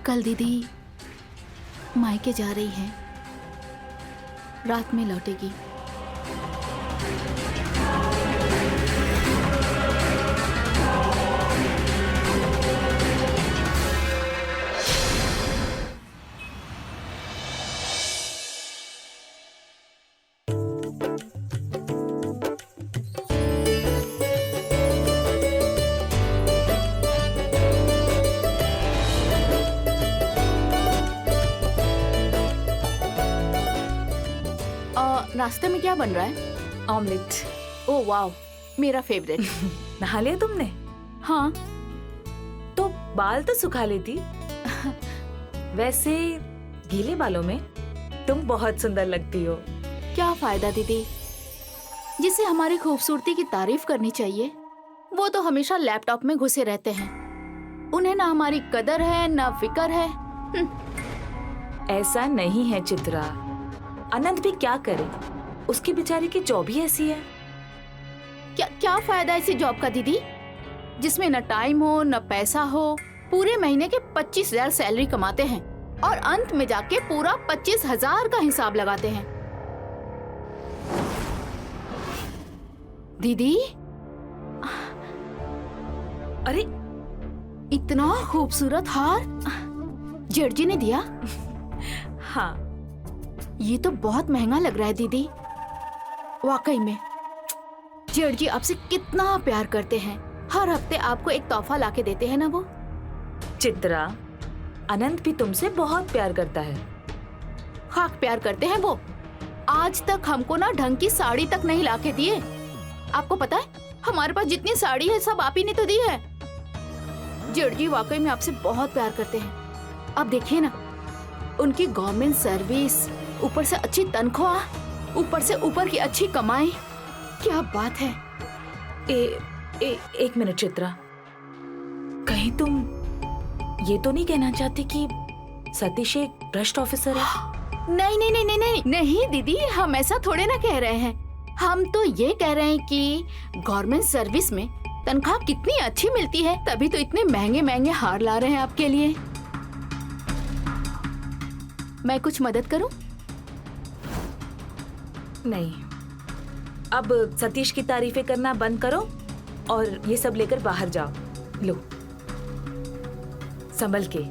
कल दीदी मायके जा रही है, रात में लौटेगी। नाश्ते में क्या बन रहा है? ऑमलेट। ओह वाव, मेरा फेवरेट। नहा लिया तुमने? हाँ। तो बाल तो सुखा लेती। वैसे गीले बालों में तुम बहुत सुंदर लगती हो। क्या फायदा दीदी, जिसे हमारी खूबसूरती की तारीफ करनी चाहिए वो तो हमेशा लैपटॉप में घुसे रहते हैं। उन्हें ना हमारी कदर है ना फिक्र है। ऐसा नहीं है चित्रा, अनंत भी क्या करे, उसकी बेचारी की जॉब ही ऐसी है। क्या फायदा ऐसी जॉब का दीदी, जिसमें न टाइम हो न पैसा हो। पूरे महीने के 25,000 सैलरी कमाते हैं और अंत में जाके पूरा 25,000 का हिसाब लगाते हैं। दीदी, अरे इतना खूबसूरत हार जेठ जी ने दिया? हाँ। ये तो बहुत महंगा लग रहा है दीदी। वाकई में जेठ जी आपसे कितना प्यार करते हैं। हर हफ्ते आपको एक तोहफा लाके देते हैं ना वो। चित्रा, अनंत भी तुमसे बहुत प्यार करता है। खाक प्यार करते हैं वो। आज तक हमको ना ढंग की साड़ी तक नहीं लाके दिए। आपको पता है, हमारे पास जितनी साड़ी है सब आप ही ने तो दी है। जेठ जी वाकई में आपसे बहुत प्यार करते हैं। अब देखिए ना, उनकी गवर्नमेंट सर्विस, ऊपर से अच्छी तनख्वाह, ऊपर से ऊपर की अच्छी कमाई। क्या बात है। एक मिनट चित्रा, कहीं तुम ये तो नहीं कहना चाहती कि सतीश एक भ्रष्ट ऑफिसर है? नहीं नहीं नहीं नहीं नहीं नहीं दीदी, हम ऐसा थोड़े ना कह रहे हैं। हम तो ये कह रहे हैं कि गवर्नमेंट सर्विस में तनख्वाह कितनी अच्छी मिलती है, तभी तो इतने महंगे महंगे हार ला रहे हैं आपके लिए। मैं कुछ मदद करूं? नहीं, अब सतीश की तारीफें करना बंद करो और ये सब लेकर बाहर जाओ। लो, संभल के।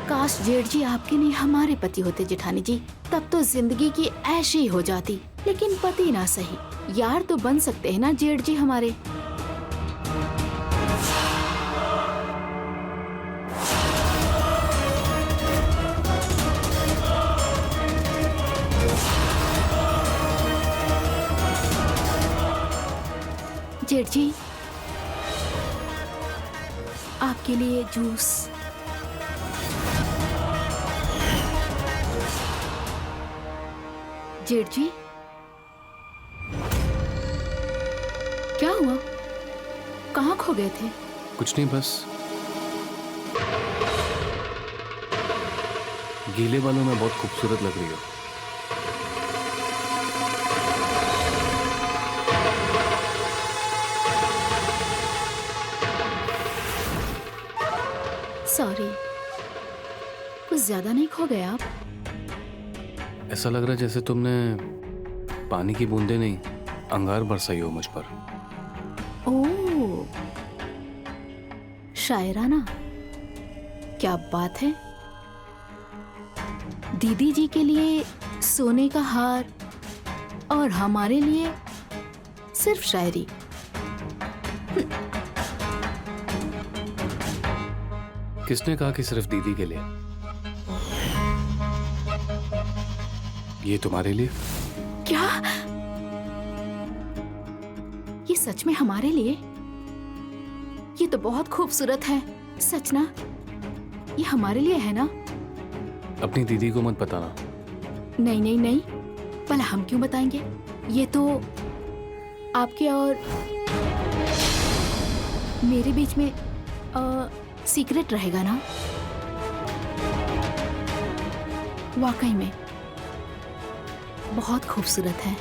काश जेठ जी आपके नहीं हमारे पति होते जेठानी जी, तब तो जिंदगी की ऐशी हो जाती। लेकिन पति ना सही, यार तो बन सकते हैं ना जेठ जी हमारे। जेठ जी, आपके लिए जूस। जेठ जी, क्या हुआ? कहाँ खो गए थे? कुछ नहीं, बस गीले बालों में बहुत खूबसूरत लग रही हो। सॉरी, कुछ ज्यादा नहीं खो गए आप? ऐसा लग रहा है जैसे तुमने पानी की बूंदें नहीं, अंगार बरसाई हो मुझ पर। ओह, शायराना, क्या बात है। दीदी जी के लिए सोने का हार और हमारे लिए सिर्फ शायरी। किसने कहा कि सिर्फ दीदी के लिए? ये तुम्हारे लिए। क्या ये सच में हमारे लिए? ये तो बहुत खूबसूरत है। सच ना? ये हमारे लिए है ना? अपनी दीदी को मत बताना। नहीं नहीं नहीं, भला हम क्यों बताएंगे? ये तो आपके और मेरे बीच में सीक्रेट रहेगा ना? वाकई में बहुत खूबसूरत है।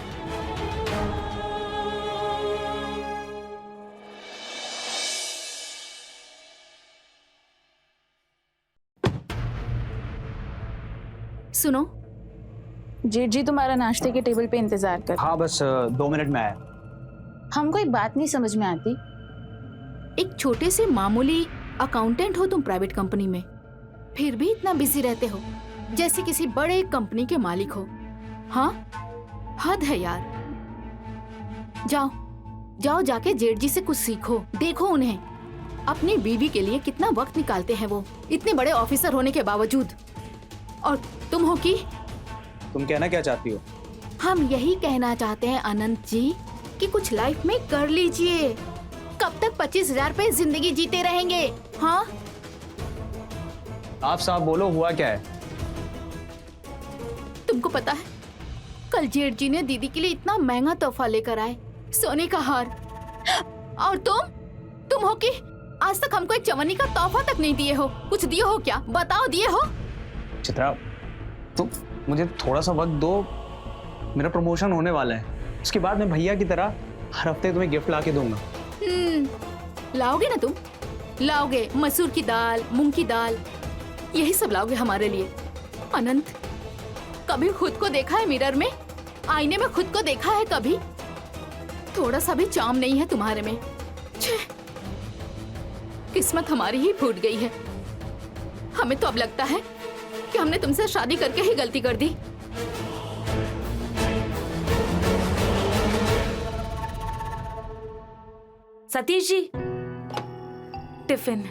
सुनो, जेठ जी तुम्हारा नाश्ते के टेबल पे इंतजार कर। हाँ बस 2 मिनट में आया। हमको एक बात नहीं समझ में आती। एक छोटे से मामूली अकाउंटेंट हो तुम प्राइवेट कंपनी में, फिर भी इतना बिजी रहते हो जैसे किसी बड़े कंपनी के मालिक हो। हाँ, हद है यार। जाओ जाओ, जाके जेठ जी से कुछ सीखो। देखो उन्हें, अपनी बीवी के लिए कितना वक्त निकालते हैं वो, इतने बड़े ऑफिसर होने के बावजूद। और तुम हो कि तुम कहना क्या चाहती हो? हम यही कहना चाहते हैं अनंत जी कि कुछ लाइफ में कर लीजिए। कब तक 25,000 पे जिंदगी जीते रहेंगे? हाँ, आप साहब बोलो, हुआ क्या है? तुमको पता है कल जेठ जी ने दीदी के लिए इतना महंगा तोहफा लेकर आए, सोने का हार। और तुम हो कि आज तक हमको एक चवन्नी का तोहफा तक नहीं दिए हो। कुछ दिए हो क्या? बताओ, दिए हो? चित्रा, तुम मुझे थोड़ा सा वक्त दो, मेरा प्रमोशन होने वाला है। उसके बाद मैं भैया की तरह हर हफ्ते तुम्हें गिफ्ट ला के दूंगा। लाओगे ना तुम? लाओगे मसूर की दाल, मूंग की दाल, यही सब लाओगे हमारे लिए। अनंत, कभी खुद को देखा है मिरर में? आईने में खुद को देखा है कभी? थोड़ा सा भी चार्म नहीं है तुम्हारे में। छे, किस्मत हमारी ही फूट गई है। हमें तो अब लगता है कि हमने तुमसे शादी करके ही गलती कर दी। सतीश जी, टिफिन।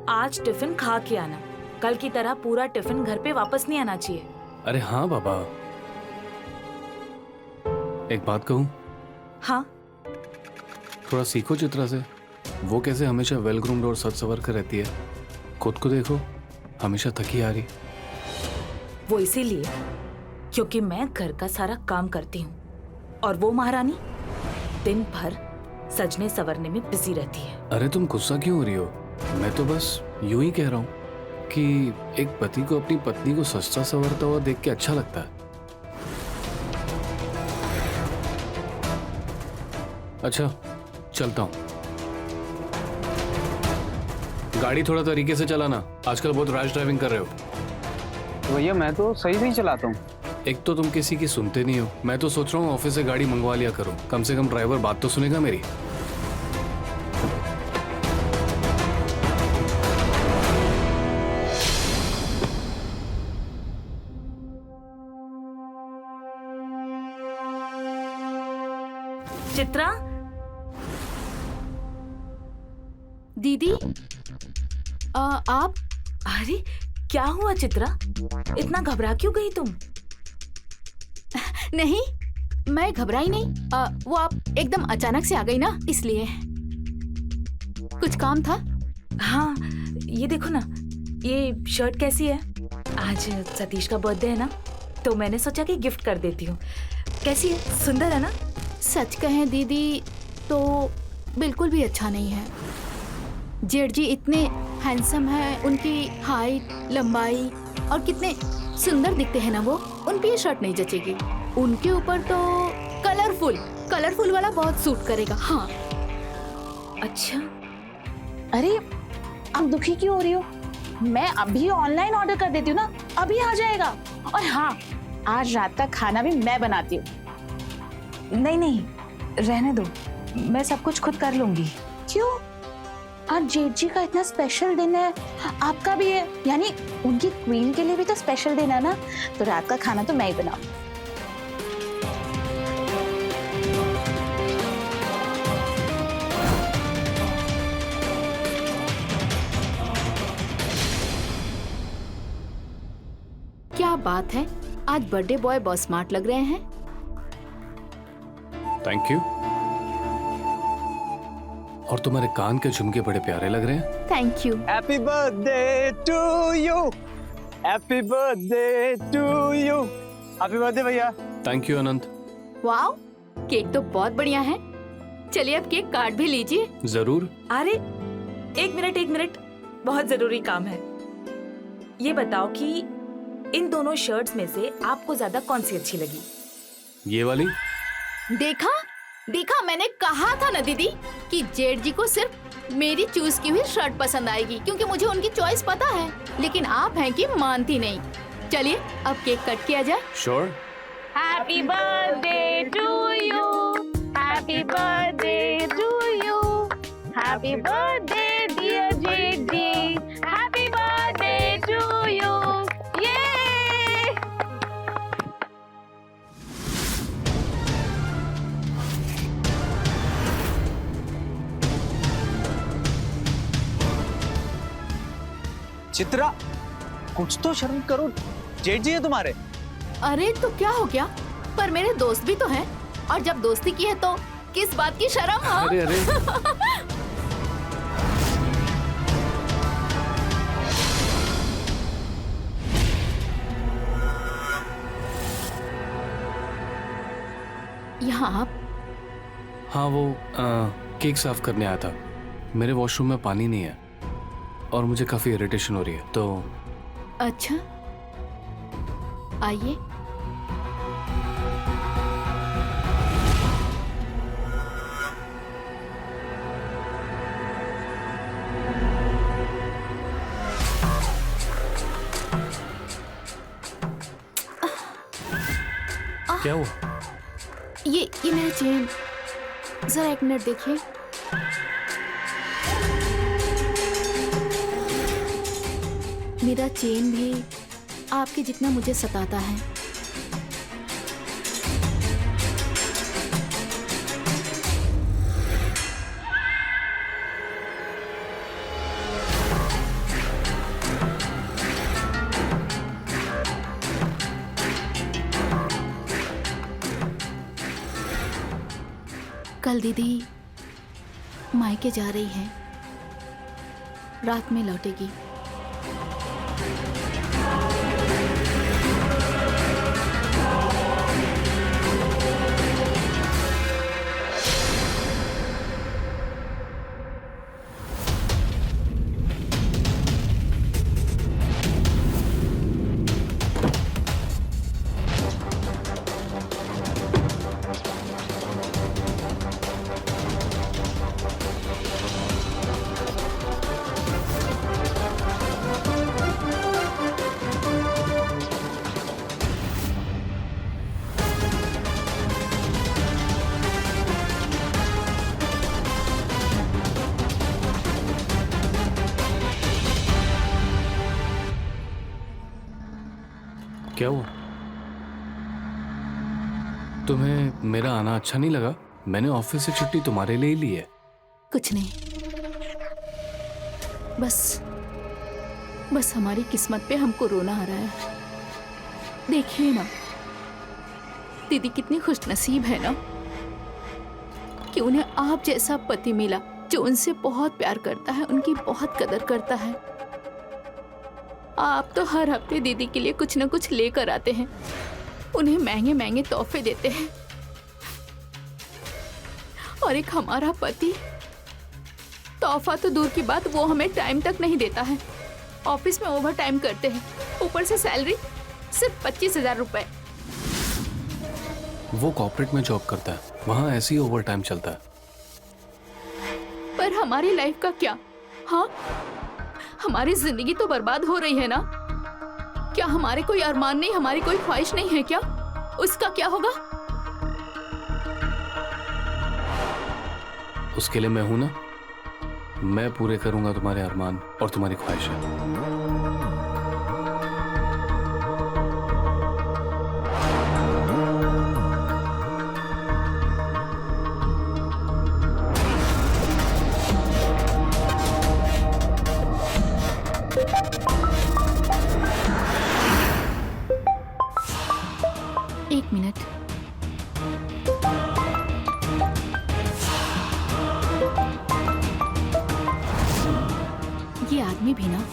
आज टिफिन खा के आना। कल की तरह पूरा टिफिन घर पे वापस नहीं आना चाहिए। अरे हाँ बाबा, एक बात कहूँ? हाँ, थोड़ा सीखो चित्रा से। वो कैसे हमेशा वेल ग्रूम्ड और सज सवर कर रहती है। खुद को देखो, हमेशा थकी आ रही। वो इसीलिए क्योंकि मैं घर का सारा काम करती हूँ और वो महारानी दिन भर सजने संवरने में बिजी रहती है। अरे तुम गुस्सा क्यों हो रही हो? मैं तो बस यूं ही कह रहा हूँ कि एक पति को अपनी पत्नी को सजता संवरता हुआ देख के अच्छा लगता है। अच्छा, चलता हूँ। गाड़ी थोड़ा तरीके से चलाना, आजकल बहुत रैश ड्राइविंग कर रहे हो। भैया मैं तो सही से ही चलाता हूँ। एक तो तुम किसी की सुनते नहीं हो। मैं तो सोच रहा हूँ ऑफिस से गाड़ी मंगवा लिया करो, कम से कम ड्राइवर बात तो सुनेगा मेरी। चित्रा, दीदी, आप? अरे क्या हुआ चित्रा? इतना घबरा क्यों गई तुम? नहीं, मैं घबराई नहीं। वो आप एकदम अचानक से आ गई ना, इसलिए। कुछ काम था? हाँ, ये देखो ना, ये शर्ट कैसी है? आज सतीश का बर्थडे है ना, तो मैंने सोचा कि गिफ्ट कर देती हूँ। कैसी है? सुंदर है ना? सच कहें दीदी तो बिल्कुल भी अच्छा नहीं है। जेठ जी इतने हैंडसम हैं, उनकी हाइट, लंबाई और कितने सुंदर दिखते हैं ना वो, उन पे ये शर्ट नहीं जचेगी। उनके ऊपर तो कलरफुल वाला बहुत सूट करेगा। हाँ। अच्छा, अरे आप दुखी क्यों हो रही हो? मैं अभी ऑनलाइन ऑर्डर कर देती हूँ ना, अभी आ जाएगा। और हाँ, आज रात का खाना भी मैं बनाती हूँ। नहीं, रहने दो, मैं सब कुछ खुद कर लूंगी। क्यों? आज जेठ जी का इतना स्पेशल दिन है, आपका भी है, यानी उनकी क्वीन के लिए भी तो स्पेशल दिन है ना, तो रात का खाना तो मैं ही बनाऊं। क्या बात है, आज बर्थडे बॉय बहुत स्मार्ट लग रहे हैं। Thank you. और तुम्हारे कान के झुमके बड़े प्यारे लग रहे हैं। Thank you. Happy birthday to you, happy birthday to you, happy birthday भैया। Thank you Anant. Wow, cake तो बहुत बढ़िया है। चलिए अब केक काट भी लीजिए। जरूर। अरे एक मिनट, बहुत जरूरी काम है। ये बताओ कि इन दोनों शर्ट्स में से आपको ज्यादा कौन सी अच्छी लगी? ये वाली। देखा, मैंने कहा था ना दीदी कि जेठ जी को सिर्फ मेरी चूज की हुई शर्ट पसंद आएगी क्योंकि मुझे उनकी चॉइस पता है, लेकिन आप हैं कि मानती नहीं। चलिए अब केक कट किया जाए। Sure. Happy birthday to you, happy birthday to you, happy birthday dear JD, happy birthday to you. ये चित्रा, कुछ तो शर्म करो, जेठ जी है तुम्हारे। अरे तो क्या हो गया, पर मेरे दोस्त भी तो हैं, और जब दोस्ती की है तो किस बात की शर्म? हाँ? अरे अरे यहाँ आप? हाँ वो केक साफ करने आया था। मेरे वॉशरूम में पानी नहीं है और मुझे काफी इरिटेशन हो रही है, तो अच्छा आइए। क्या हुआ? ये मेरा चेन, जरा एक मिनट देखिए। मेरा चेन भी आपके जितना मुझे सताता है। कल दीदी मायके जा रही है, रात में लौटेगी। क्या हुआ? तुम्हें मेरा आना अच्छा नहीं लगा? मैंने ऑफिस से छुट्टी तुम्हारे लिए ही ली है। कुछ नहीं, बस हमारी किस्मत पे हमको रोना आ रहा है। देखिए ना, दीदी कितनी खुशनसीब है ना कि उन्हें आप जैसा पति मिला जो उनसे बहुत प्यार करता है, उनकी बहुत कदर करता है। आप तो हर हफ्ते दीदी के लिए कुछ न कुछ लेकर आते हैं, उन्हें महंगे महंगे तोहफे देते हैं, और एक हमारा पति, तोहफा तो दूर की बात, वो हमें टाइम तक नहीं देता है। ऑफिस में ओवर टाइम करते हैं, ऊपर से सैलरी सिर्फ 25,000 रुपए। वो कॉर्पोरेट में जॉब करता है, वहाँ ऐसे ही ओवर टाइम चलता है। पर हमारी लाइफ का क्या? हाँ, हमारी जिंदगी तो बर्बाद हो रही है ना। क्या हमारे कोई अरमान नहीं, हमारी कोई ख्वाहिश नहीं है क्या? उसका क्या होगा? उसके लिए मैं हूं ना, मैं पूरे करूंगा तुम्हारे अरमान और तुम्हारी ख्वाहिशें। एक मिनट, ये आदमी भी ना,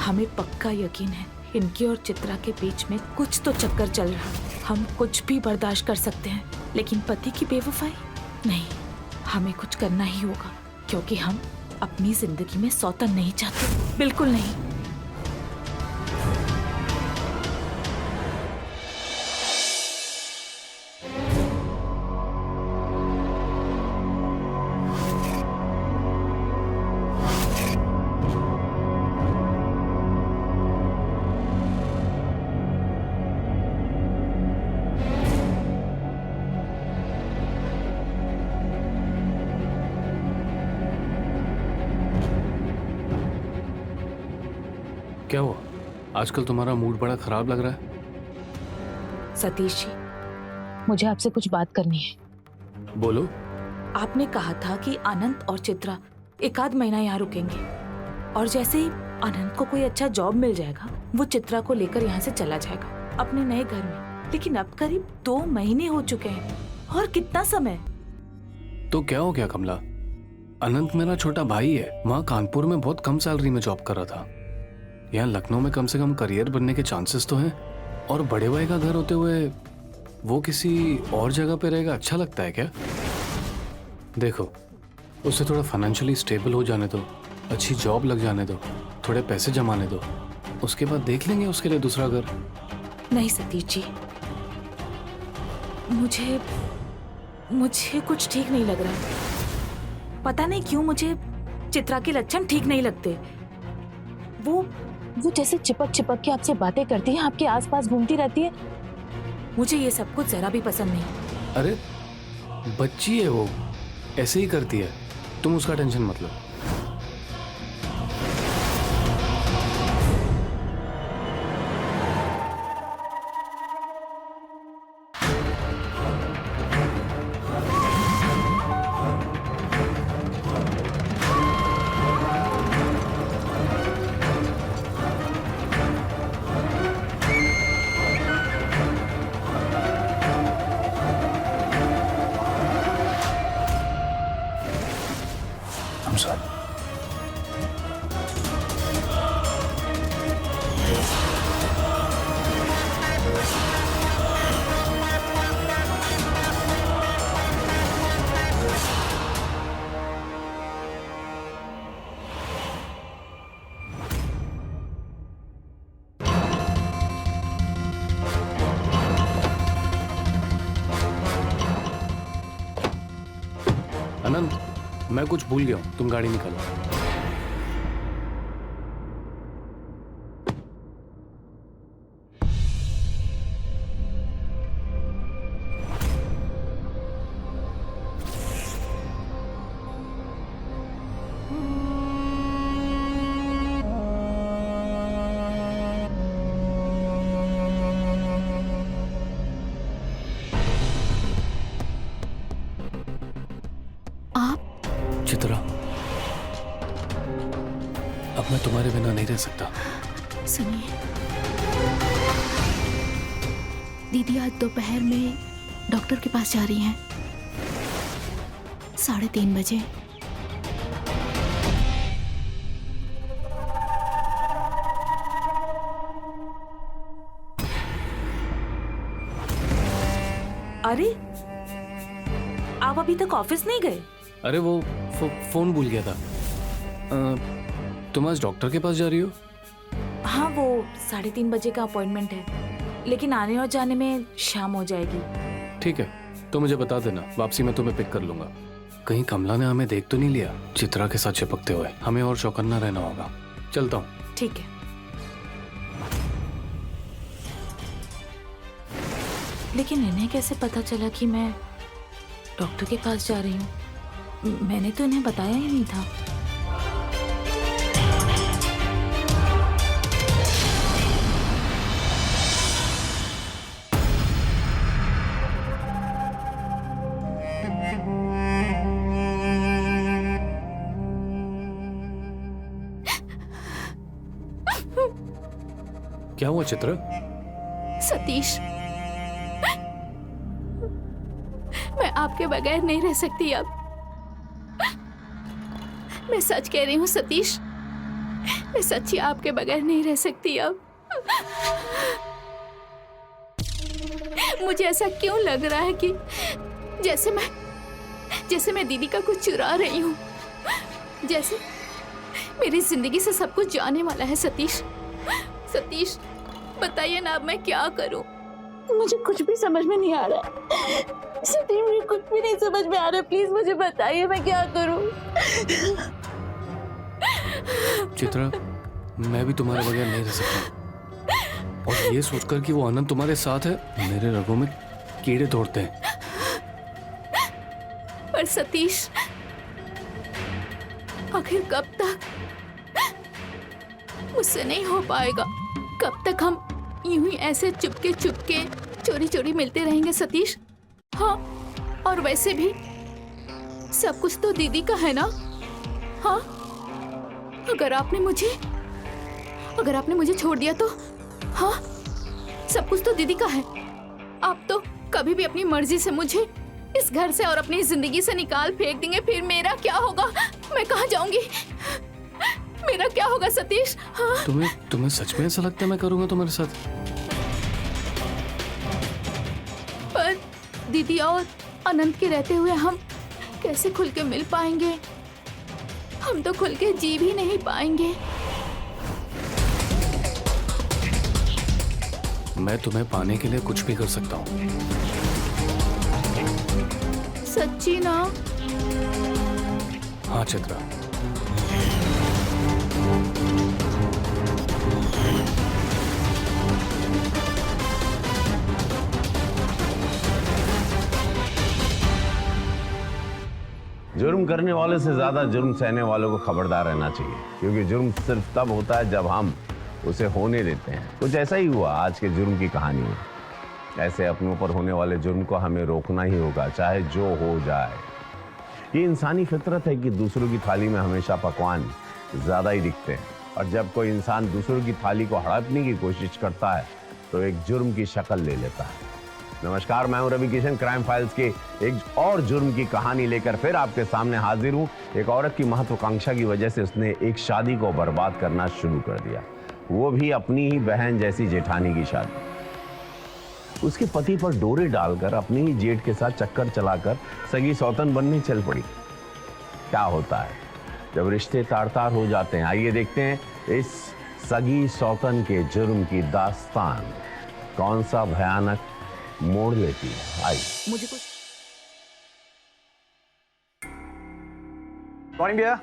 हमें पक्का यकीन है इनकी और चित्रा के बीच में कुछ तो चक्कर चल रहा है। हम कुछ भी बर्दाश्त कर सकते हैं, लेकिन पति की बेवफाई नहीं। हमें कुछ करना ही होगा, क्योंकि हम अपनी जिंदगी में सौतन नहीं चाहते, बिल्कुल नहीं। क्या हुआ? आजकल तुम्हारा मूड बड़ा खराब लग रहा है। सतीश जी, मुझे आपसे कुछ बात करनी है। बोलो। आपने कहा था कि अनंत और चित्रा एक आध महीना यहाँ रुकेंगे, और जैसे ही अनंत को कोई अच्छा जॉब मिल जाएगा वो चित्रा को लेकर यहाँ से चला जाएगा अपने नए घर में। लेकिन अब करीब 2 महीने हो चुके हैं, और कितना समय। तो क्या हो गया कमला? अनंत मेरा छोटा भाई है, वहाँ कानपुर में बहुत कम सैलरी में जॉब कर रहा था। यहाँ लखनऊ में कम से कम करियर बनने के चांसेस तो हैं, और बड़े भाई का घर होते हुए वो किसी और जगह पे रहेगा, अच्छा लगता है क्या? देखो, उसे थोड़ा फाइनेंशियली स्टेबल हो जाने दो, अच्छी जॉब लग जाने दो, थोड़े पैसे जमाने दो, उसके बाद देख लेंगे उसके लिए दूसरा घर। नहीं सतीश जी, मुझे कुछ ठीक नहीं लग रहा। पता नहीं क्यों मुझे चित्रा के लक्षण ठीक नहीं लगते। वो जैसे चिपक चिपक के आपसे बातें करती है, आपके आसपास घूमती रहती है। मुझे ये सब कुछ जरा भी पसंद नहीं। अरे बच्ची है वो, ऐसे ही करती है, तुम उसका टेंशन मत लो। I'm sorry. अनंत, मैं कुछ भूल गया हूँ, तुम गाड़ी निकालो। चित्रा, अब मैं तुम्हारे बिना नहीं रह सकता। सुनिए, दीदी आज दोपहर में डॉक्टर के पास जा रही हैं, 3:30 बजे। अरे आप अभी तक ऑफिस नहीं गए? अरे वो फोन भूल गया था। तुम आज डॉक्टर के पास जा रही हो? हाँ, वो 3:30 बजे का अपॉइंटमेंट है, लेकिन आने और जाने में शाम हो जाएगी। ठीक है, तो मुझे बता देना, वापसी में तुम्हें पिक कर लूंगा। कहीं कमला ने हमें देख तो नहीं लिया चित्रा के साथ चिपकते हुए? हमें और चौकन्ना रहना होगा। चलता हूँ। ठीक है, लेकिन इन्हें कैसे पता चला कि मैं डॉक्टर के पास जा रही हूँ? मैंने तो इन्हें बताया ही नहीं था। क्या हुआ चित्रा? सतीश, मैं आपके बगैर नहीं रह सकती अब। मैं सच कह रही हूँ सतीश, मैं सच्ची आपके बगैर नहीं रह सकती अब। मुझे ऐसा क्यों लग रहा है कि जैसे मैं दीदी का कुछ चुरा रही हूँ, जैसे मेरी जिंदगी से सब कुछ जाने वाला है। सतीश, बताइए ना अब मैं क्या करूँ? मुझे कुछ भी समझ में नहीं आ रहा है। सतीश, मुझे कुछ भी नहीं समझ में आ रहा है। प्लीज मुझे बताइए मैं क्या करूँ। चित्रा, मैं भी तुम्हारे बगैर नहीं रह सकता, और ये सोचकर कि वो आनंद तुम्हारे साथ है, मेरे रगों में कीड़े तोड़ते हैं। पर सतीश, आखिर कब तक? मुझसे नहीं हो पाएगा। कब तक हम यूं ही ऐसे चुपके चोरी चोरी मिलते रहेंगे सतीश? हाँ, और वैसे भी सब कुछ तो दीदी का है ना? हाँ, अगर आपने मुझे छोड़ दिया तो हाँ, सब कुछ तो दीदी का है। आप तो कभी भी अपनी मर्जी से मुझे इस घर से और अपनी जिंदगी से निकाल फेंक देंगे। फिर मेरा क्या होगा? मैं कहाँ जाऊंगी? मेरा क्या होगा सतीश? हाँ? तुम्हें सच में ऐसा लगता है मैं करूंगा तुम्हारे साथ? पर दीदी और अनंत के रहते हुए हम कैसे खुल के मिल पाएंगे? हम तो खुल के जी भी नहीं पाएंगे। मैं तुम्हें पाने के लिए कुछ भी कर सकता हूँ। सच्ची ना? हाँ चित्रा। जुर्म करने वाले से ज्यादा जुर्म सहने वालों को खबरदार रहना चाहिए, क्योंकि जुर्म सिर्फ तब होता है जब हम उसे होने देते हैं। कुछ ऐसा ही हुआ आज के जुर्म की कहानी में। ऐसे अपनों पर होने वाले जुर्म को हमें रोकना ही होगा, चाहे जो हो जाए। ये इंसानी फितरत है कि दूसरों की थाली में हमेशा पकवान ज्यादा ही दिखते हैं, और जब कोई इंसान दूसरों की थाली को हड़पने की कोशिश करता है तो एक जुर्म की शक्ल ले लेता है। नमस्कार, मैं हूं रवि किशन। क्राइम फाइल्स के एक और जुर्म की कहानी लेकर फिर आपके सामने हाजिर हूं। एक औरत की महत्वाकांक्षा की वजह से उसने एक शादी को बर्बाद करना शुरू कर दिया, वो भी अपनी ही बहन जैसी जेठानी की शादी। उसके पति पर डोरे डालकर अपनी ही जेठ के साथ चक्कर चलाकर सगी सौतन बनने चल पड़ी। क्या होता है जब रिश्ते तार तार हो जाते हैं? आइए देखते हैं इस सगी सौतन के जुर्म की दास्तान कौन सा भयानक मोड़ लेती है। आई मुझे कुछ मॉर्निंग भैया।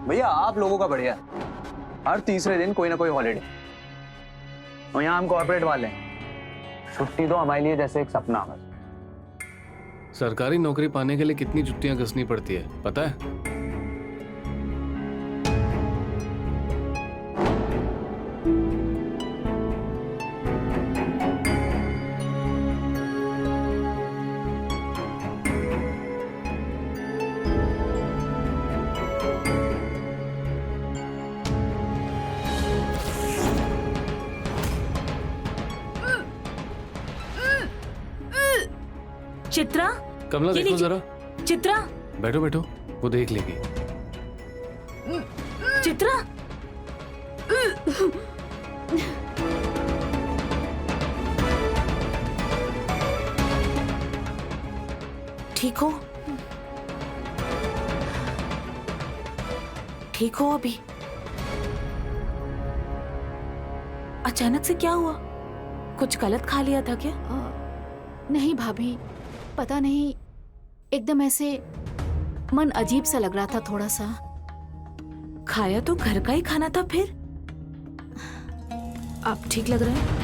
भैया आप लोगों का बढ़िया, हर तीसरे दिन कोई ना कोई हॉलीडे, और यहाँ हम कॉर्पोरेट वाले हैं, छुट्टी तो हमारे लिए जैसे एक सपना है। सरकारी नौकरी पाने के लिए कितनी जुत्तियां घसनी पड़ती है पता है? चित्रा, कमला ये देखो जरा। चित्रा, बैठो बैठो, वो देख लेगी। चित्रा, ठीक हो? ठीक हो अभी? अचानक से क्या हुआ? कुछ गलत खा लिया था क्या? नहीं भाभी, पता नहीं, एकदम ऐसे मन अजीब सा लग रहा था थोड़ा सा। खाया तो घर का ही खाना था फिर। आप ठीक लग रहे हैं?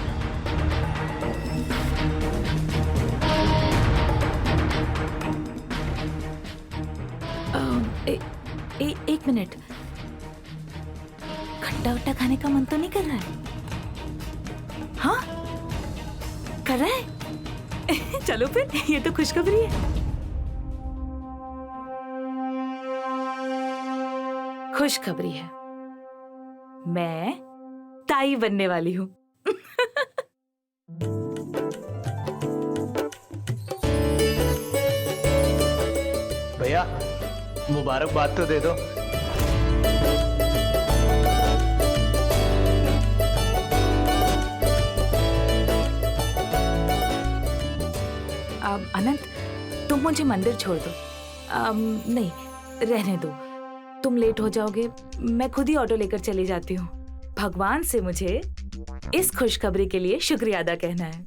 एक मिनट, खट्टा वट्टा खाने का मन तो नहीं कर रहा है? हाँ, कर रहा है? चलो फिर, ये तो खुशखबरी है। खुशखबरी है, मैं ताई बनने वाली हूँ। भैया मुबारकबाद तो दे दो। अनंत, तुम मुझे मंदिर छोड़ दो। नहीं, रहने दो। तुम लेट हो जाओगे, मैं खुद ही ऑटो लेकर चली जाती हूँ। भगवान से मुझे इस खुशखबरी के लिए शुक्रिया अदा कहना है।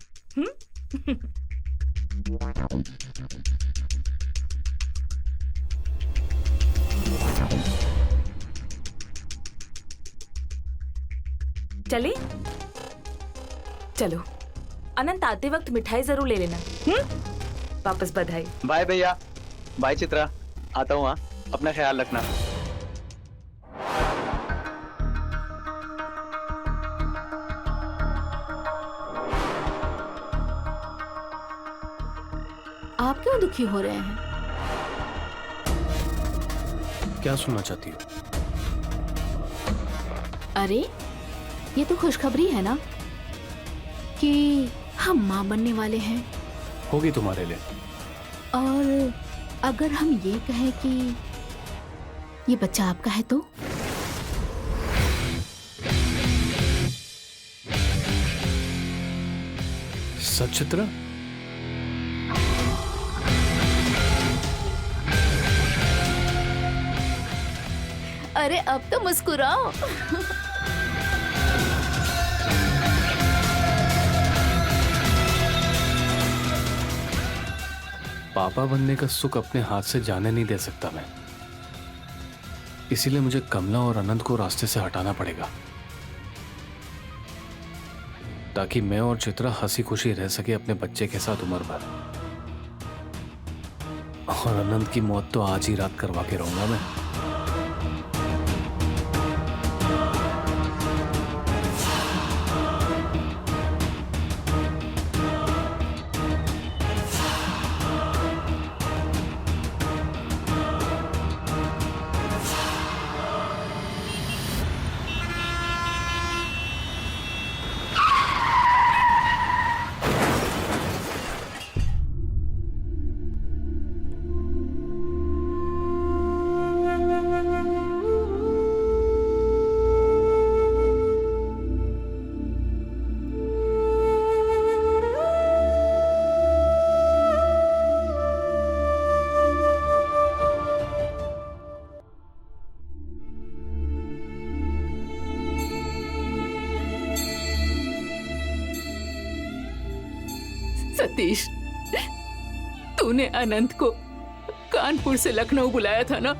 चली? चलो, अनंत आते वक्त मिठाई जरूर ले लेना। वापस बधाई। बाय भैया। बाय चित्रा, आता हूँ। हाँ, अपना ख्याल रखना। आप क्यों दुखी हो रहे हैं? क्या सुनना चाहती हो? अरे, ये तो खुशखबरी है ना कि हम माँ बनने वाले हैं। होगी तुम्हारे लिए। और अगर हम ये कहें कि ये बच्चा आपका है तो? सच चित्रा? अरे अब तो मुस्कुराओ। पापा बनने का सुख अपने हाथ से जाने नहीं दे सकता मैं। इसीलिए मुझे कमला और अनंत को रास्ते से हटाना पड़ेगा, ताकि मैं और चित्रा हंसी खुशी रह सके अपने बच्चे के साथ उम्र भर। और अनंत की मौत तो आज ही रात करवा के रहूंगा मैं। सतीश, तूने अनंत को कानपुर से लखनऊ बुलाया था ना,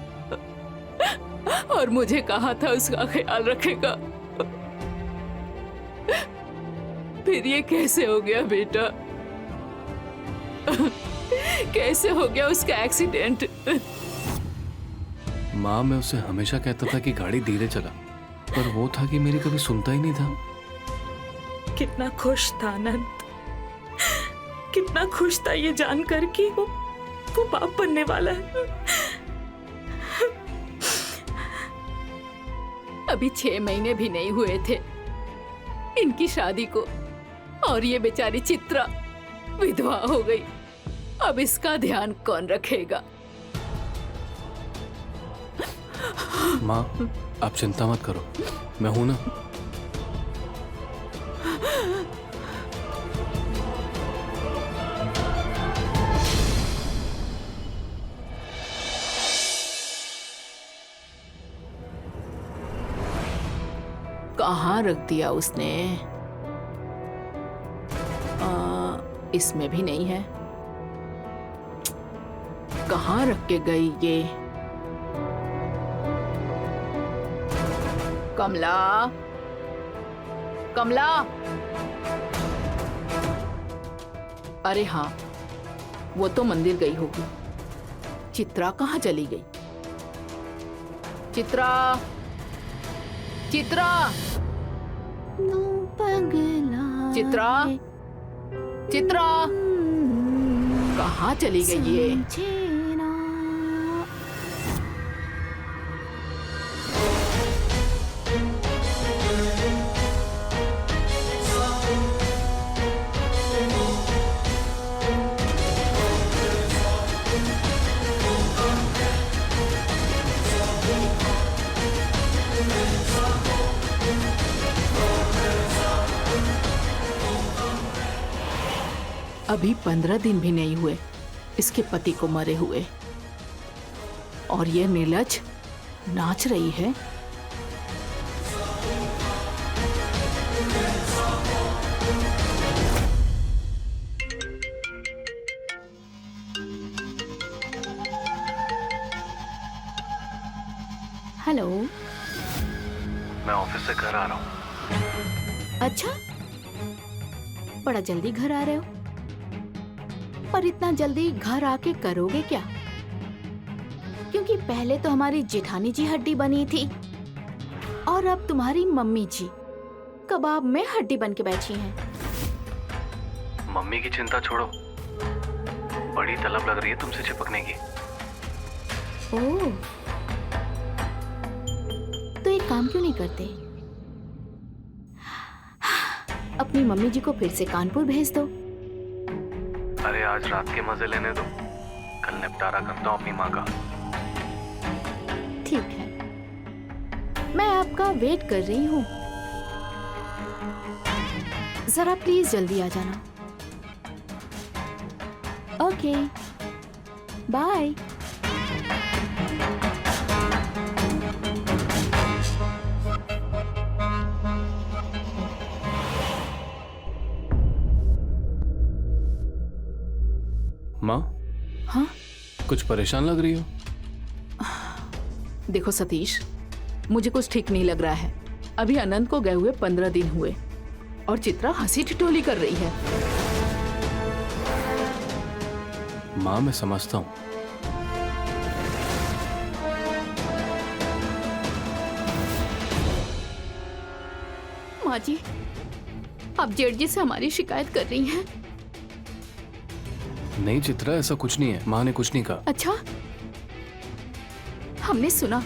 और मुझे कहा था उसका ख्याल रखेगा। फिर ये कैसे हो गया बेटा? कैसे हो गया उसका एक्सीडेंट? माँ, मैं उसे हमेशा कहता था कि गाड़ी धीरे चला, पर वो था कि मेरी कभी सुनता ही नहीं था। कितना खुश था अनंत, कितना खुश था ये जानकर कि वो बाप बनने वाला है। अभी 6 महीने भी नहीं हुए थे इनकी शादी को, और ये बेचारी चित्रा विधवा हो गई। अब इसका ध्यान कौन रखेगा? माँ, आप चिंता मत करो, मैं हूं ना। कहाँ रख दिया उसने? इसमें भी नहीं है। कहाँ रख के गई ये? कमला, कमला। अरे हाँ, वो तो मंदिर गई होगी। चित्रा कहाँ चली गई? चित्रा, चित्रा, चित्रा, चित्रा, कहाँ चली गई ये? अभी 15 दिन भी नहीं हुए इसके पति को मरे हुए, और ये नीलज नाच रही है। हेलो। मैं ऑफिस से घर आ रहा हूँ। अच्छा, बड़ा जल्दी घर आ रहे हो, पर इतना जल्दी घर आके करोगे क्या? क्योंकि पहले तो हमारी जेठानी जी हड्डी बनी थी और अब तुम्हारी मम्मी जी कबाब में हड्डी बन के बैठी हैं। मम्मी की चिंता छोड़ो, बड़ी तलब लग रही है तुमसे चिपकने की। ओह, तो एक काम क्यों नहीं करते, अपनी मम्मी जी को फिर से कानपुर भेज दो। अरे आज रात के मजे लेने दो, कल निपटारा करता हूँ अपनी माँ का। ठीक है, मैं आपका वेट कर रही हूँ। जरा प्लीज जल्दी आ जाना। Okay, bye. माँ, हाँ, कुछ परेशान लग रही हो? देखो सतीश, मुझे कुछ ठीक नहीं लग रहा है। अभी अनंत को गए हुए 15 दिन हुए और चित्रा हंसी ठिठोली कर रही है। माँ, मैं समझता हूँ, माँ जी, आप जेठ जी से हमारी शिकायत कर रही हैं? नहीं चित्रा, ऐसा कुछ नहीं है, माँ ने कुछ नहीं कहा। अच्छा, हमने सुना,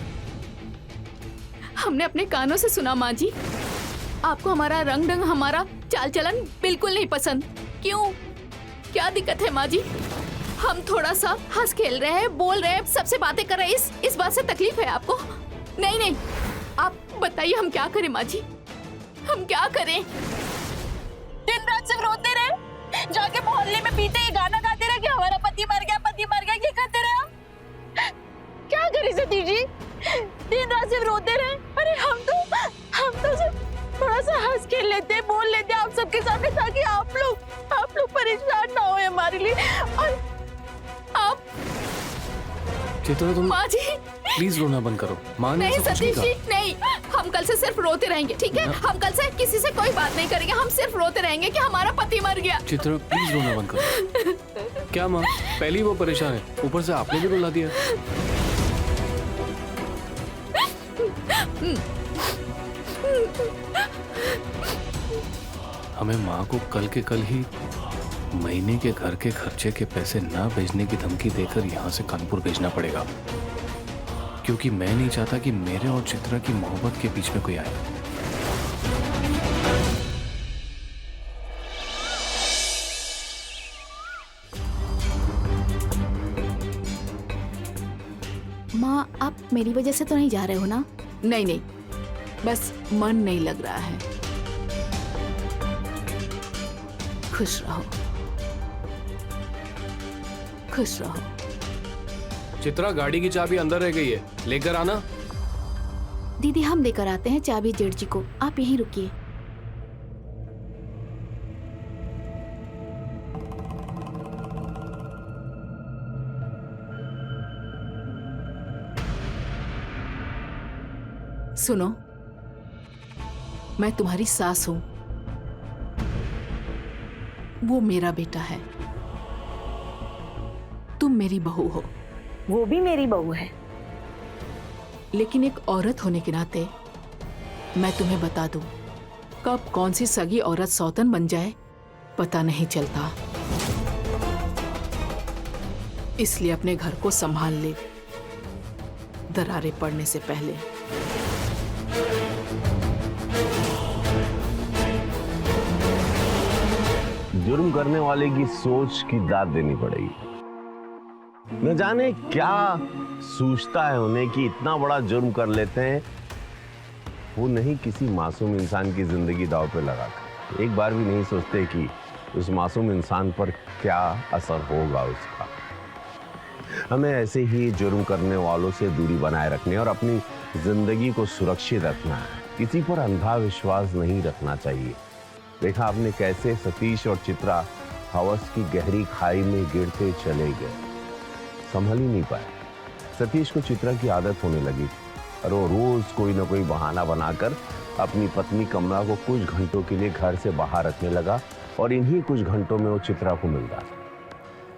हमने अपने कानों से सुना। माँ जी, आपको हमारा रंग ढंग, हमारा चाल चलन बिल्कुल नहीं पसंद। क्यों, क्या दिक्कत है माँ जी? हम थोड़ा सा हंस खेल रहे हैं, बोल रहे हैं, सबसे बातें कर रहे हैं, इस बात से तकलीफ है आपको? नहीं नहीं, आप बताइए हम क्या करें माँ जी, हम क्या करें? दिन रात सिर्फ रोते रहे, जाके मोहल्ले में पीते ये गाना गाते रहे कि हमारा पति मर गया, पति मर गया, ये कहते रहे हम। क्या करें सतीश जी, दिन रात सिर्फ रोते रहे। अरे हम तो सिर्फ थोड़ा सा हंस खेल लेते, बोल लेते आप सबके सामने, ताकि आप लोग परेशान ना होए हमारे लिए। और आप चित्रा, तुम माँ जी, प्लीज रोना बंद करो। माँ ने नहीं ऐसा कुछ नहीं सतीश जी, कहा। नहीं, हम कल से सिर्फ रोते रहेंगे, ठीक है? हम कल से किसी से कोई बात नहीं करेंगे, हम सिर्फ रोते रहेंगे कि हमारा पति मर गया। चित्रा, प्लीज रोना बंद करो। क्या माँ, पहले ही वो परेशान है, ऊपर से आपने भी रुला दिया। हमें माँ को कल के कल ही महीने के घर के खर्चे के पैसे ना भेजने की धमकी देकर यहाँ से कानपुर भेजना पड़ेगा, क्योंकि मैं नहीं चाहता कि मेरे और चित्रा की मोहब्बत के बीच में कोई आए। माँ, आप मेरी वजह से तो नहीं जा रहे हो ना? नहीं नहीं, बस मन नहीं लग रहा है। खुश रहो, खुश रहो। चित्रा, गाड़ी की चाबी अंदर रह गई है, लेकर आना। दीदी, हम लेकर आते हैं चाबी जेठ जी को, आप यहीं रुकिए। सुनो, मैं तुम्हारी सास हूं, वो मेरा बेटा है, तुम मेरी बहू हो। वो भी मेरी बहू है। लेकिन एक औरत होने के नाते मैं तुम्हें बता दूं, कब कौन सी सगी औरत सौतन बन जाए पता नहीं चलता। इसलिए अपने घर को संभाल ले, दरारें पड़ने से पहले। जुर्म करने वाले की सोच की दाद देनी पड़ेगी। न जाने क्या सूझता है उन्हें कि इतना बड़ा जुर्म कर लेते हैं, वो नहीं किसी मासूम इंसान की जिंदगी दांव पे लगाकर। एक बार भी नहीं सोचते कि उस मासूम इंसान पर क्या असर होगा उसका। हमें ऐसे ही जुर्म करने वालों से दूरी बनाए रखने और अपनी जिंदगी को सुरक्षित रखना है। किसी पर अंधा विश्वास नहीं रखना चाहिए। देखा आपने कैसे सतीश और चित्रा हवस की गहरी खाई में गिरते चले गए, संभल ही नहीं पाए। सतीश को चित्रा की आदत होने लगी और वो रोज कोई ना कोई बहाना बनाकर अपनी पत्नी कमला को कुछ घंटों के लिए घर से बाहर रखने लगा और इन्हीं कुछ घंटों में वो चित्रा को मिलता।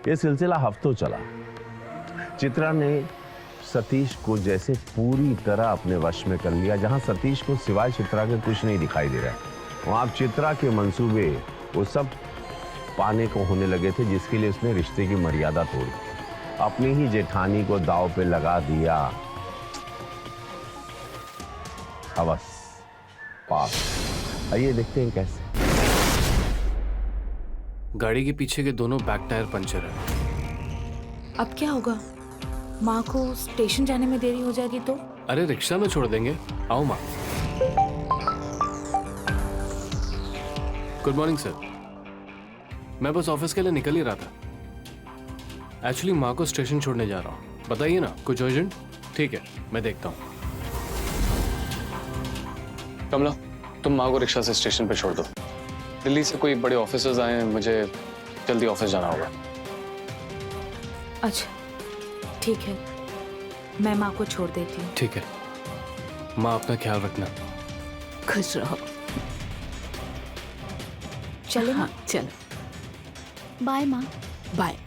ये सिलसिला हफ्तों चला। चित्रा ने सतीश को जैसे पूरी तरह अपने वश में कर लिया। जहां सतीश को सिवाय चित्रा के कुछ नहीं दिखाई दे रहा है, वहां अब चित्रा के मंसूबे वो सब पाने को होने लगे थे जिसके लिए उसने रिश्ते की मर्यादा तोड़ी, अपनी ही जेठानी को दांव पे लगा दिया। हवस पास। आइए देखते हैं कैसे। गाड़ी के पीछे के दोनों बैक टायर पंचर है। अब क्या होगा? माँ को स्टेशन जाने में देरी हो जाएगी तो? अरे रिक्शा में छोड़ देंगे। आओ माँ। Good morning sir. मैं बस ऑफिस के लिए निकल ही रहा था। एक्चुअली माँ को स्टेशन छोड़ने जा रहा हूँ। बताइए ना, कुछ अर्जेंट? ठीक है, मैं देखता हूँ। कमला, तुम माँ को रिक्शा से स्टेशन पे छोड़ दो। दिल्ली से कोई बड़े ऑफिसर्स आए हैं, मुझे जल्दी ऑफिस जाना होगा। अच्छा ठीक है, मैं माँ को छोड़ देती हूँ। ठीक है माँ, अपना ख्याल रखना। खुश रहो। चले हाँ चलो, बाय माँ। बाय।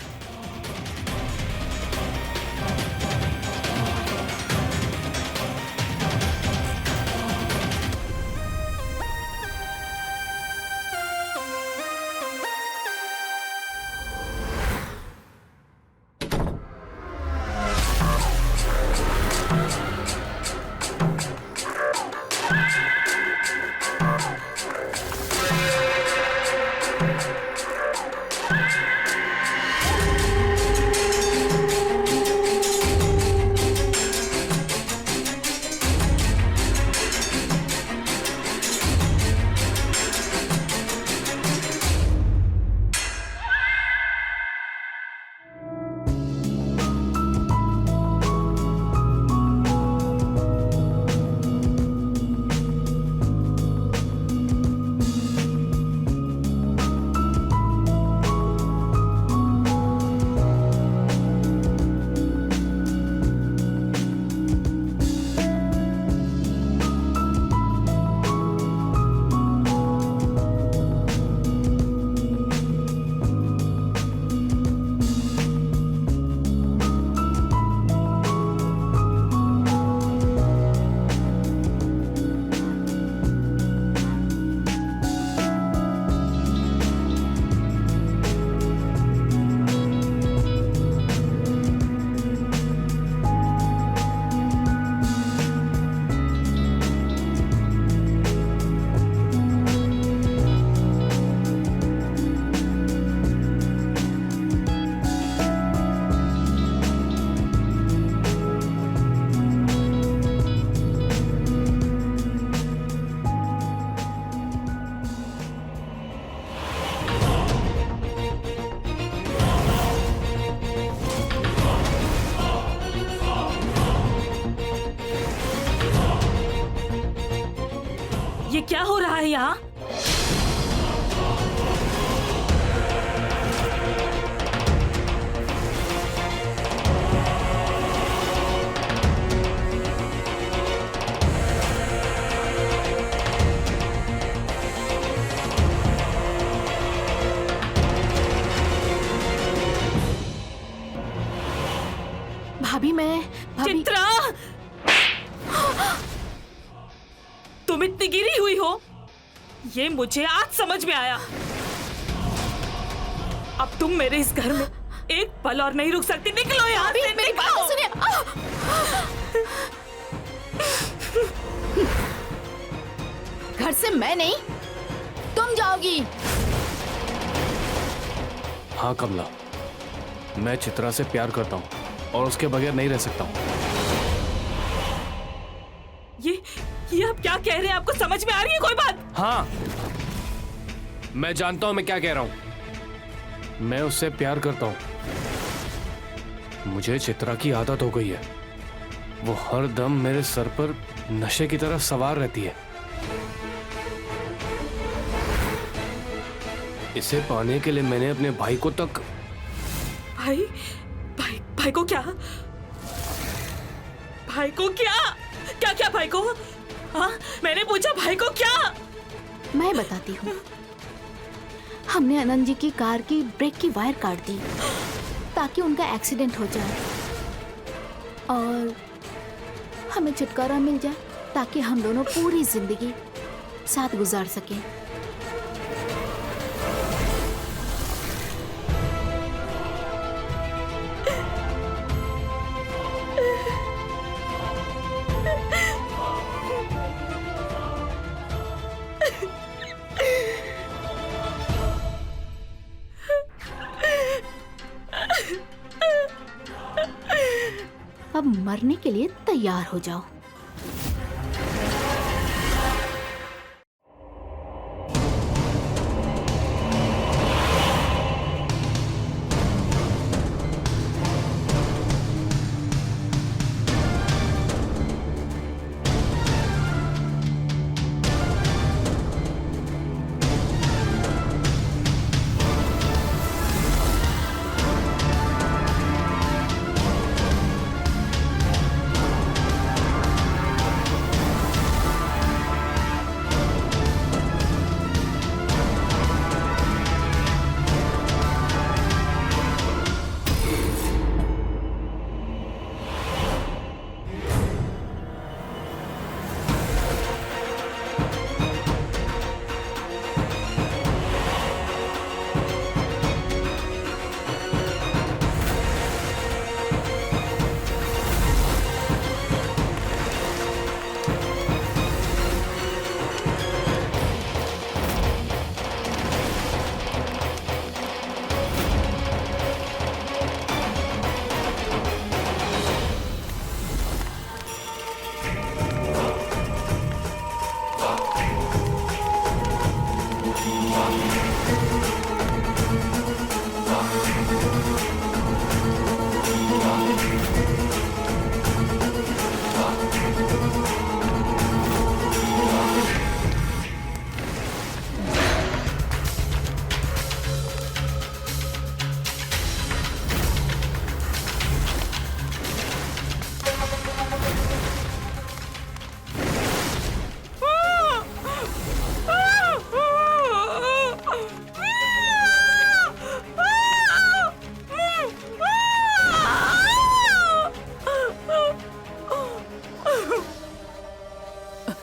ये क्या हो रहा है यहाँ? भाभी भाभी चित्रा, तुम इतनी गिरी हुई हो, ये मुझे आज समझ में आया। अब तुम मेरे इस घर में एक पल और नहीं रुक सकती। निकलो यहाँ से, मेरी बात तो सुनिए। घर से मैं नहीं, तुम जाओगी। हाँ कमला, मैं चित्रा से प्यार करता हूँ और उसके बगैर नहीं रह सकता हूँ। ये आप क्या कह रहे हैं? आपको समझ में आ रही है कोई बात? हाँ, मैं जानता हूँ मैं क्या कह रहा हूँ। मैं उससे प्यार करता हूँ। मुझे चित्रा की आदत हो गई है, वो हर दम मेरे सर पर नशे की तरह सवार रहती है। इसे पाने के लिए मैंने अपने भाई को तक। भाई भाई भाई को क्या? भाई को क्या? क्या क्या भाई को? हाँ, मैंने पूछा भाई को क्या? मैं बताती हूँ। हमने आनंद जी की कार की ब्रेक की वायर काट दी ताकि उनका एक्सीडेंट हो जाए और हमें छुटकारा मिल जाए ताकि हम दोनों पूरी जिंदगी साथ गुजार सकें। अब मरने के लिए तैयार हो जाओ।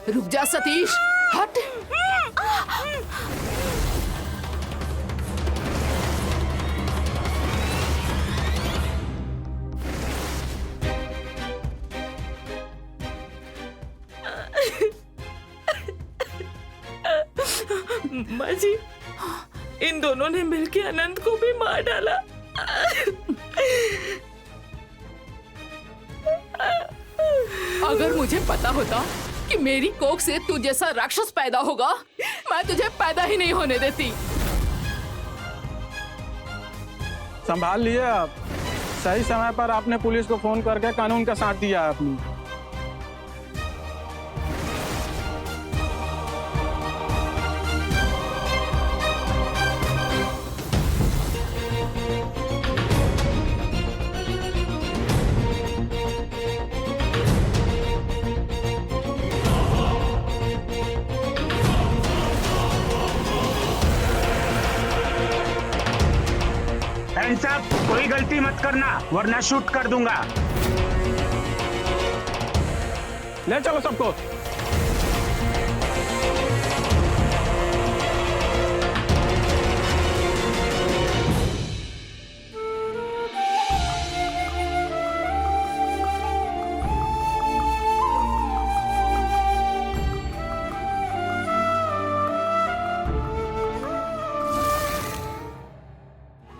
रुक जा सतीश, हट। माँ जी, इन दोनों ने मिलकर अनंत को भी मार डाला। अगर मुझे पता होता कि मेरी कोख से तू जैसा राक्षस पैदा होगा, मैं तुझे पैदा ही नहीं होने देती। संभाल लिए आप। सही समय पर आपने पुलिस को फोन करके कानून का साथ दिया आपने। साहब, कोई गलती मत करना वरना शूट कर दूंगा। ले चलो सबको।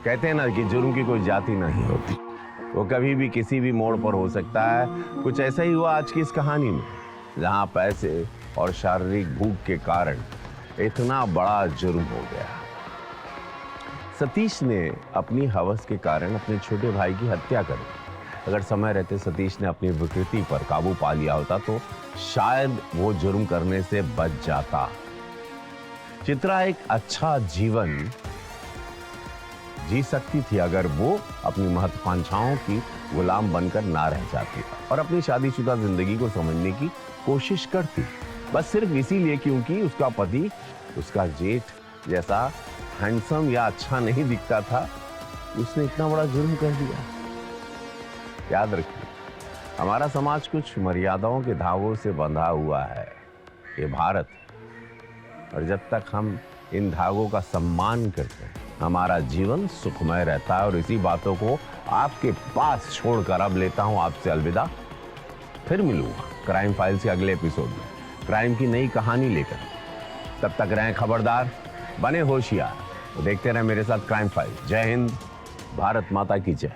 कहते हैं ना कि जुर्म की कोई जाति नहीं होती, वो कभी भी किसी भी मोड़ पर हो सकता है। कुछ ऐसा ही हुआ आज की इस कहानी में, जहां पैसे और शारीरिक भूख के कारण इतना बड़ा जुर्म हो गया। सतीश ने अपनी हवस के कारण अपने छोटे भाई की हत्या कर दी। अगर समय रहते सतीश ने अपनी विकृति पर काबू पा लिया होता तो शायद वो जुर्म करने से बच जाता। चित्रा एक अच्छा जीवन जी सकती थी अगर वो अपनी महत्वाकांक्षाओं की गुलाम बनकर ना रह जाती और अपनी शादीशुदा जिंदगी को समझने की कोशिश करती, बस सिर्फ इसीलिए क्योंकि उसका पति उसका जेठ जैसा हैंडसम या अच्छा नहीं दिखता था। उसने इतना बड़ा जुर्म कर दिया। याद रखिए, हमारा समाज कुछ मर्यादाओं के धागों से बंधा हुआ है, ये भारत, और जब तक हम इन धागों का सम्मान करते हैं हमारा जीवन सुखमय रहता है। और इसी बातों को आपके पास छोड़कर अब लेता हूं आपसे अलविदा। फिर मिलूंगा क्राइम फाइल्स के अगले एपिसोड में क्राइम की नई कहानी लेकर। तब तक रहें खबरदार, बने होशियार, देखते रहें मेरे साथ क्राइम फाइल्स। जय हिंद, भारत माता की जय।